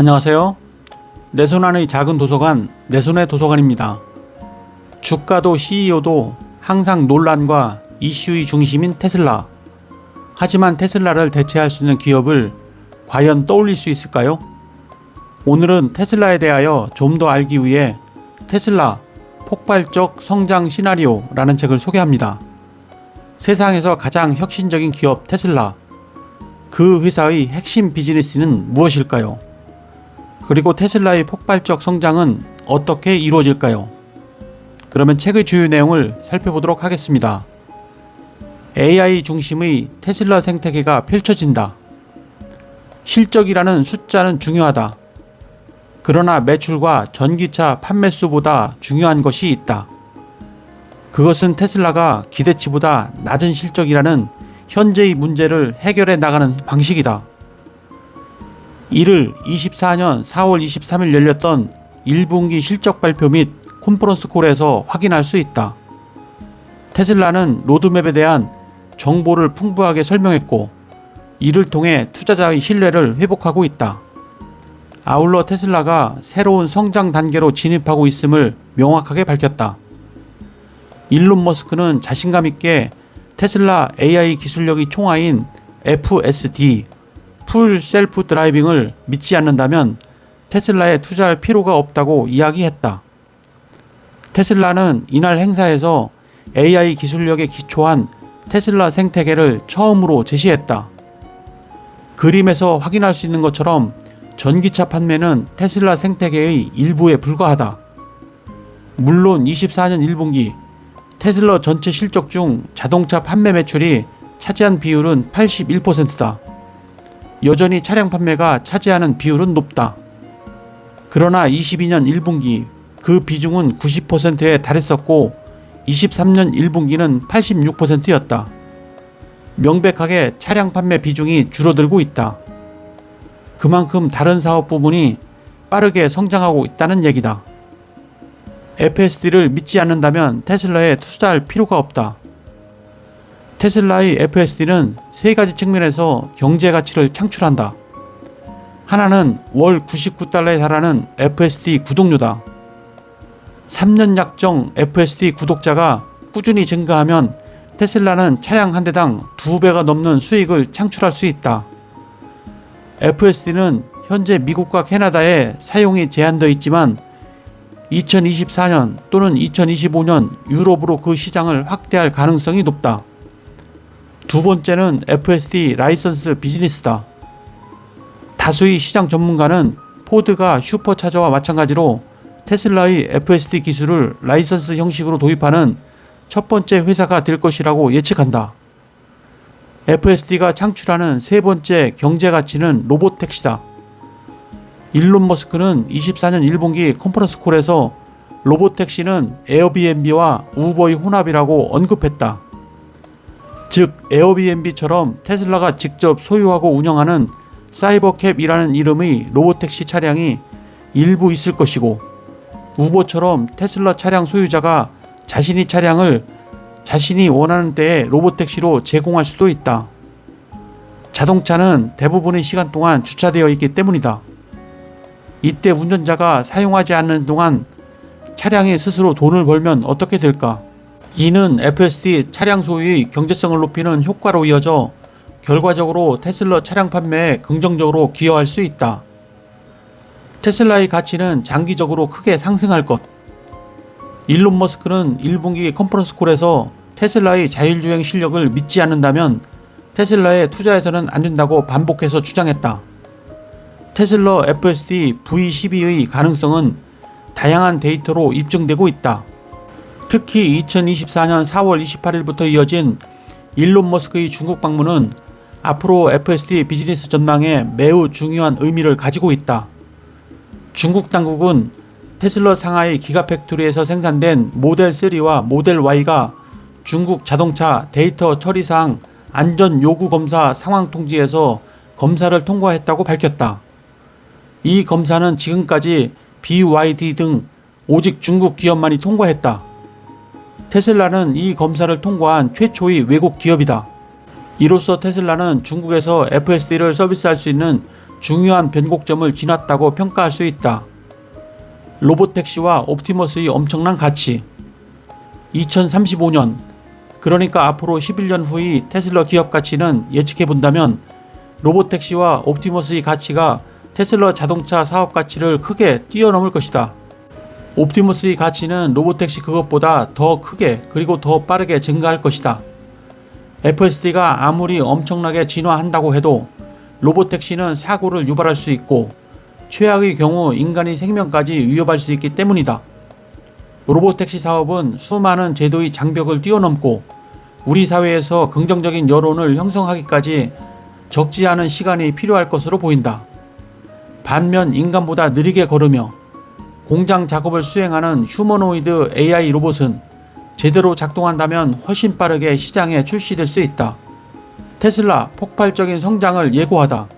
안녕하세요. 내 손 안의 작은 도서관, 내 손의 도서관입니다. 주가도 CEO도 항상 논란과 이슈의 중심인 테슬라. 하지만 테슬라를 대체할 수 있는 기업을 과연 떠올릴 수 있을까요? 오늘은 테슬라에 대하여 좀 더 알기 위해 테슬라 폭발적 성장 시나리오라는 책을 소개합니다. 세상에서 가장 혁신적인 기업 테슬라. 그 회사의 핵심 비즈니스는 무엇일까요? 그리고 테슬라의 폭발적 성장은 어떻게 이루어질까요? 그러면 책의 주요 내용을 살펴보도록 하겠습니다. AI 중심의 테슬라 생태계가 펼쳐진다. 실적이라는 숫자는 중요하다. 그러나 매출과 전기차 판매수보다 중요한 것이 있다. 그것은 테슬라가 기대치보다 낮은 실적이라는 현재의 문제를 해결해 나가는 방식이다. 이를 24년 4월 23일 열렸던 1분기 실적 발표 및 컨퍼런스 콜에서 확인할 수 있다. 테슬라는 로드맵에 대한 정보를 풍부하게 설명했고, 이를 통해 투자자의 신뢰를 회복하고 있다. 아울러 테슬라가 새로운 성장 단계로 진입하고 있음을 명확하게 밝혔다. 일론 머스크는 자신감 있게 테슬라 AI 기술력의 총화인 FSD, 풀 셀프 드라이빙을 믿지 않는다면 테슬라에 투자할 필요가 없다고 이야기했다. 테슬라는 이날 행사에서 AI 기술력에 기초한 테슬라 생태계를 처음으로 제시했다. 그림에서 확인할 수 있는 것처럼 전기차 판매는 테슬라 생태계의 일부에 불과하다. 물론 24년 1분기 테슬라 전체 실적 중 자동차 판매 매출이 차지한 비율은 81%다. 여전히 차량 판매가 차지하는 비율은 높다. 그러나 22년 1분기 그 비중은 90%에 달했었고 23년 1분기는 86%였다. 명백하게 차량 판매 비중이 줄어들고 있다. 그만큼 다른 사업 부문이 빠르게 성장하고 있다는 얘기다. FSD를 믿지 않는다면 테슬라에 투자할 필요가 없다. 테슬라의 FSD는 세 가지 측면에서 경제 가치를 창출한다. 하나는 월 99달러에 달하는 FSD 구독료다. 3년 약정 FSD 구독자가 꾸준히 증가하면 테슬라는 차량 한 대당 2배가 넘는 수익을 창출할 수 있다. FSD는 현재 미국과 캐나다에 사용이 제한되어 있지만 2024년 또는 2025년 유럽으로 그 시장을 확대할 가능성이 높다. 두 번째는 FSD 라이선스 비즈니스다. 다수의 시장 전문가는 포드가 슈퍼차저와 마찬가지로 테슬라의 FSD 기술을 라이선스 형식으로 도입하는 첫 번째 회사가 될 것이라고 예측한다. FSD가 창출하는 세 번째 경제 가치는 로봇택시다. 일론 머스크는 24년 1분기 컨퍼런스 콜에서 로봇택시는 에어비앤비와 우버의 혼합이라고 언급했다. 즉 에어비앤비처럼 테슬라가 직접 소유하고 운영하는 사이버캡이라는 이름의 로봇택시 차량이 일부 있을 것이고, 우버처럼 테슬라 차량 소유자가 자신의 차량을 자신이 원하는 때에 로봇택시로 제공할 수도 있다. 자동차는 대부분의 시간 동안 주차되어 있기 때문이다. 이때 운전자가 사용하지 않는 동안 차량이 스스로 돈을 벌면 어떻게 될까? 이는 FSD 차량 소유의 경제성을 높이는 효과로 이어져 결과적으로 테슬라 차량 판매에 긍정적으로 기여할 수 있다. 테슬라의 가치는 장기적으로 크게 상승할 것. 일론 머스크는 1분기 컨퍼런스 콜에서 테슬라의 자율주행 실력을 믿지 않는다면 테슬라에 투자해서는 안 된다고 반복해서 주장했다. 테슬라 FSD V12의 가능성은 다양한 데이터로 입증되고 있다. 특히 2024년 4월 28일부터 이어진 일론 머스크의 중국 방문은 앞으로 FSD 비즈니스 전망에 매우 중요한 의미를 가지고 있다. 중국 당국은 테슬라 상하이 기가팩토리에서 생산된 모델 3와 모델 Y가 중국 자동차 데이터 처리상 안전 요구 검사 상황 통지에서 검사를 통과했다고 밝혔다. 이 검사는 지금까지 BYD 등 오직 중국 기업만이 통과했다. 테슬라는 이 검사를 통과한 최초의 외국 기업이다. 이로써 테슬라는 중국에서 FSD를 서비스할 수 있는 중요한 변곡점을 지났다고 평가할 수 있다. 로보택시와 옵티머스의 엄청난 가치. 2035년, 그러니까 앞으로 11년 후의 테슬라 기업 가치는 예측해본다면 로보택시와 옵티머스의 가치가 테슬라 자동차 사업 가치를 크게 뛰어넘을 것이다. 옵티머스의 가치는 로보택시 그것보다 더 크게 그리고 더 빠르게 증가할 것이다. FSD가 아무리 엄청나게 진화한다고 해도 로보택시는 사고를 유발할 수 있고 최악의 경우 인간의 생명까지 위협할 수 있기 때문이다. 로보택시 사업은 수많은 제도의 장벽을 뛰어넘고 우리 사회에서 긍정적인 여론을 형성하기까지 적지 않은 시간이 필요할 것으로 보인다. 반면 인간보다 느리게 걸으며 공장 작업을 수행하는 휴머노이드 AI 로봇은 제대로 작동한다면 훨씬 빠르게 시장에 출시될 수 있다. 테슬라 폭발적인 성장을 예고하다.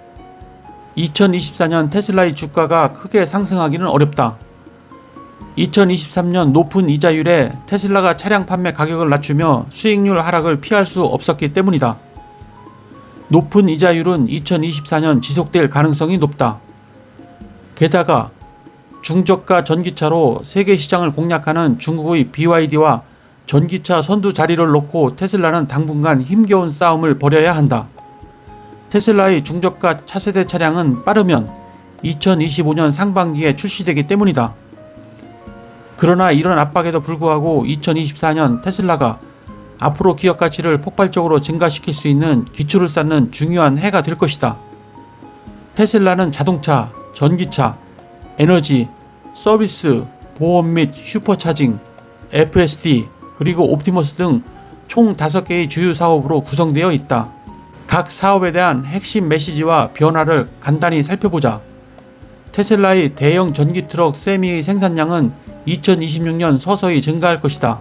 2024년 테슬라의 주가가 크게 상승하기는 어렵다. 2023년 높은 이자율에 테슬라가 차량 판매 가격을 낮추며 수익률 하락을 피할 수 없었기 때문이다. 높은 이자율은 2024년 지속될 가능성이 높다. 게다가 중저가 전기차로 세계 시장을 공략하는 중국의 BYD와 전기차 선두 자리를 놓고 테슬라는 당분간 힘겨운 싸움을 벌여야 한다. 테슬라의 중저가 차세대 차량은 빠르면 2025년 상반기에 출시되기 때문이다. 그러나 이런 압박에도 불구하고 2024년 테슬라가 앞으로 기업 가치를 폭발적으로 증가시킬 수 있는 기초를 쌓는 중요한 해가 될 것이다. 테슬라는 자동차, 전기차, 에너지, 서비스, 보험 및 슈퍼차징, FSD, 그리고 옵티머스 등 총 5개의 주요 사업으로 구성되어 있다. 각 사업에 대한 핵심 메시지와 변화를 간단히 살펴보자. 테슬라의 대형 전기 트럭 세미의 생산량은 2026년 서서히 증가할 것이다.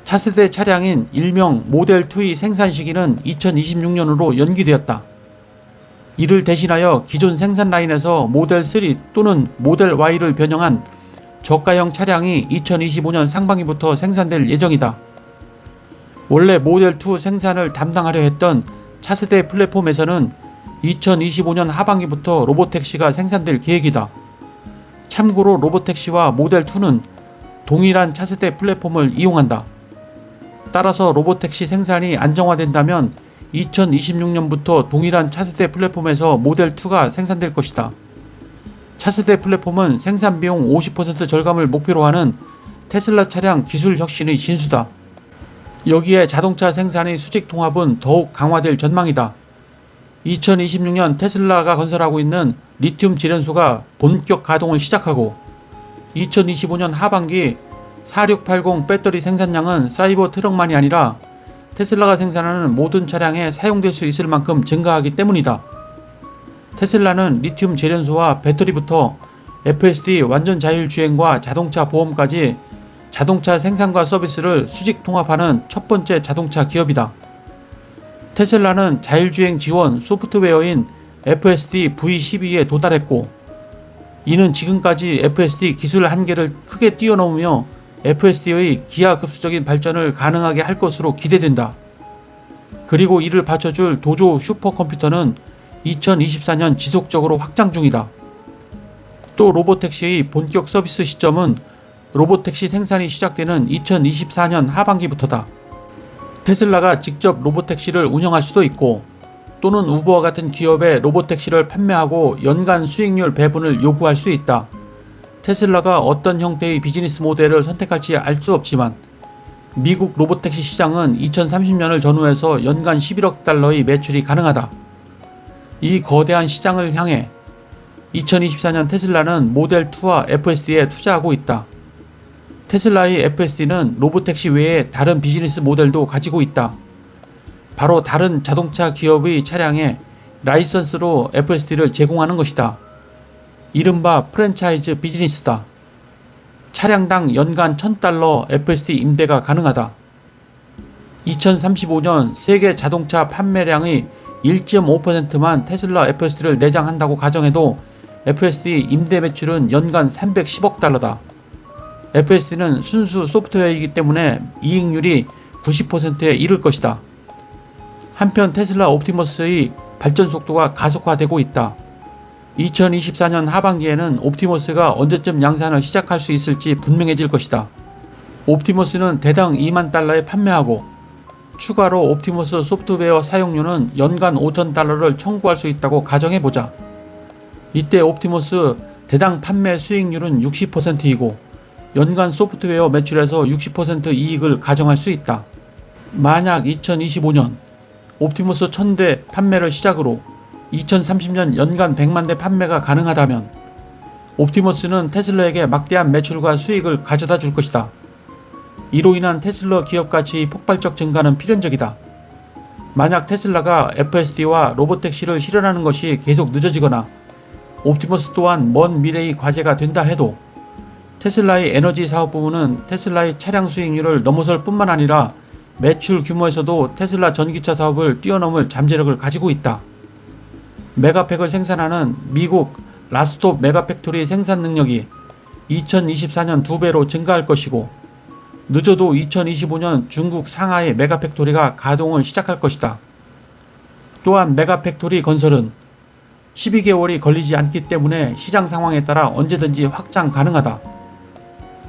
차세대 차량인 일명 모델2의 생산 시기는 2026년으로 연기되었다. 이를 대신하여 기존 생산 라인에서 모델3 또는 모델 Y를 변형한 저가형 차량이 2025년 상반기부터 생산될 예정이다. 원래 모델2 생산을 담당하려 했던 차세대 플랫폼에서는 2025년 하반기부터 로보택시가 생산될 계획이다. 참고로 로보택시와 모델2는 동일한 차세대 플랫폼을 이용한다. 따라서 로보택시 생산이 안정화된다면 2026년부터 동일한 차세대 플랫폼에서 모델2가 생산될 것이다. 차세대 플랫폼은 생산 비용 50% 절감을 목표로 하는 테슬라 차량 기술 혁신의 진수다. 여기에 자동차 생산의 수직 통합은 더욱 강화될 전망이다. 2026년 테슬라가 건설하고 있는 리튬 제련소가 본격 가동을 시작하고 2025년 하반기 4680 배터리 생산량은 사이버 트럭만이 아니라 테슬라가 생산하는 모든 차량에 사용될 수 있을 만큼 증가하기 때문이다. 테슬라는 리튬 제련소와 배터리부터 FSD 완전 자율주행과 자동차 보험까지 자동차 생산과 서비스를 수직 통합하는 첫 번째 자동차 기업이다. 테슬라는 자율주행 지원 소프트웨어인 FSD V12에 도달했고 이는 지금까지 FSD 기술 한계를 크게 뛰어넘으며 FSD의 기하급수적인 발전을 가능하게 할 것으로 기대된다. 그리고 이를 받쳐줄 도조 슈퍼컴퓨터는 2024년 지속적으로 확장 중이다. 또 로보택시의 본격 서비스 시점은 로보택시 생산이 시작되는 2024년 하반기부터다. 테슬라가 직접 로보택시를 운영할 수도 있고 또는 우버와 같은 기업에 로보택시를 판매하고 연간 수익률 배분을 요구할 수 있다. 테슬라가 어떤 형태의 비즈니스 모델을 선택할지 알 수 없지만 미국 로보택시 시장은 2030년을 전후해서 연간 11억 달러의 매출이 가능하다. 이 거대한 시장을 향해 2024년 테슬라는 모델2와 FSD에 투자하고 있다. 테슬라의 FSD는 로보택시 외에 다른 비즈니스 모델도 가지고 있다. 바로 다른 자동차 기업의 차량에 라이선스로 FSD를 제공하는 것이다. 이른바 프랜차이즈 비즈니스다. 차량당 연간 $1000 FSD 임대가 가능하다. 2035년 세계 자동차 판매량의 1.5%만 테슬라 FSD를 내장한다고 가정해도 FSD 임대 매출은 연간 $310억 달러다. FSD는 순수 소프트웨어이기 때문에 이익률이 90%에 이를 것이다. 한편 테슬라 옵티머스의 발전 속도가 가속화되고 있다. 2024년 하반기에는 옵티머스가 언제쯤 양산을 시작할 수 있을지 분명해질 것이다. 옵티머스는 대당 2만 달러에 판매하고 추가로 옵티머스 소프트웨어 사용료는 연간 5천 달러를 청구할 수 있다고 가정해보자. 이때 옵티머스 대당 판매 수익률은 60%이고 연간 소프트웨어 매출에서 60% 이익을 가정할 수 있다. 만약 2025년 옵티머스 1000대 판매를 시작으로 2030년 연간 100만 대 판매가 가능하다면 옵티머스는 테슬라에게 막대한 매출과 수익을 가져다 줄 것이다. 이로 인한 테슬라 기업 가치 폭발적 증가는 필연적이다. 만약 테슬라가 FSD와 로보택시를 실현하는 것이 계속 늦어지거나 옵티머스 또한 먼 미래의 과제가 된다 해도 테슬라의 에너지 사업 부문은 테슬라의 차량 수익률을 넘어설 뿐만 아니라 매출 규모에서도 테슬라 전기차 사업을 뛰어넘을 잠재력을 가지고 있다. 메가팩을 생산하는 미국 라스톱 메가팩토리 생산 능력이 2024년 2배로 증가할 것이고 늦어도 2025년 중국 상하이 메가팩토리가 가동을 시작할 것이다. 또한 메가팩토리 건설은 12개월이 걸리지 않기 때문에 시장 상황에 따라 언제든지 확장 가능하다.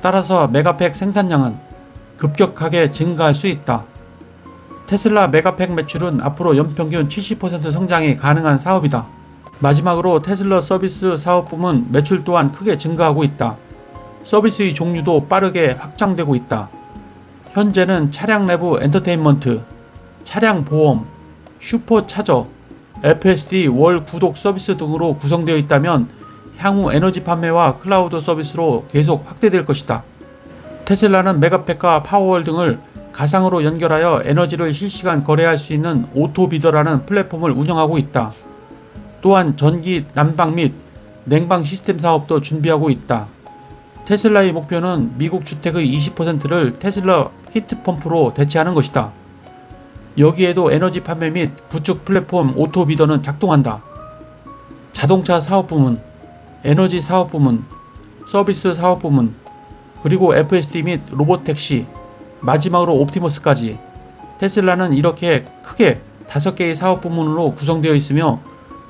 따라서 메가팩 생산량은 급격하게 증가할 수 있다. 테슬라 메가팩 매출은 앞으로 연평균 70% 성장이 가능한 사업이다. 마지막으로 테슬라 서비스 사업 부문 매출 또한 크게 증가하고 있다. 서비스의 종류도 빠르게 확장되고 있다. 현재는 차량 내부 엔터테인먼트, 차량 보험, 슈퍼차저, FSD 월 구독 서비스 등으로 구성되어 있다면 향후 에너지 판매와 클라우드 서비스로 계속 확대될 것이다. 테슬라는 메가팩과 파워월 등을 가상으로 연결하여 에너지를 실시간 거래할 수 있는 오토비더라는 플랫폼을 운영하고 있다. 또한 전기, 난방 및 냉방 시스템 사업도 준비하고 있다. 테슬라의 목표는 미국 주택의 20%를 테슬라 히트펌프로 대체하는 것이다. 여기에도 에너지 판매 및 구축 플랫폼 오토비더는 작동한다. 자동차 사업 부문, 에너지 사업 부문, 서비스 사업 부문, 그리고 FSD 및 로보택시, 마지막으로 옵티머스까지 테슬라는 이렇게 크게 5개의 사업 부문으로 구성되어 있으며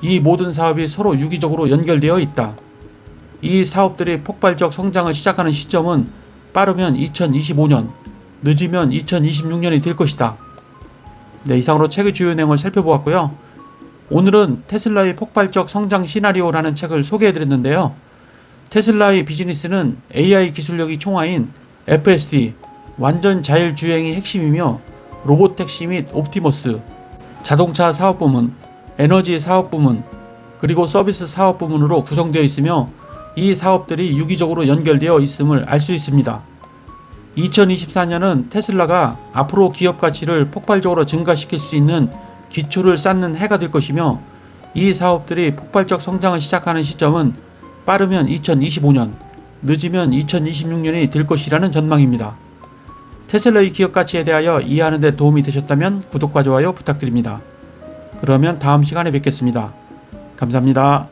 이 모든 사업이 서로 유기적으로 연결되어 있다. 이 사업들이 폭발적 성장을 시작하는 시점은 빠르면 2025년, 늦으면 2026년이 될 것이다. 네, 이상으로 책의 주요 내용을 살펴보았고요. 오늘은 테슬라의 폭발적 성장 시나리오라는 책을 소개해드렸는데요. 테슬라의 비즈니스는 AI 기술력이 총화인 FSD, 완전 자율주행이 핵심이며 로보택시 및 옵티머스, 자동차 사업 부문, 에너지 사업 부문, 그리고 서비스 사업 부문으로 구성되어 있으며 이 사업들이 유기적으로 연결되어 있음을 알 수 있습니다. 2024년은 테슬라가 앞으로 기업 가치를 폭발적으로 증가시킬 수 있는 기초를 쌓는 해가 될 것이며 이 사업들이 폭발적 성장을 시작하는 시점은 빠르면 2025년, 늦으면 2026년이 될 것이라는 전망입니다. 테슬라의 기업 가치에 대하여 이해하는 데 도움이 되셨다면 구독과 좋아요 부탁드립니다. 그러면 다음 시간에 뵙겠습니다. 감사합니다.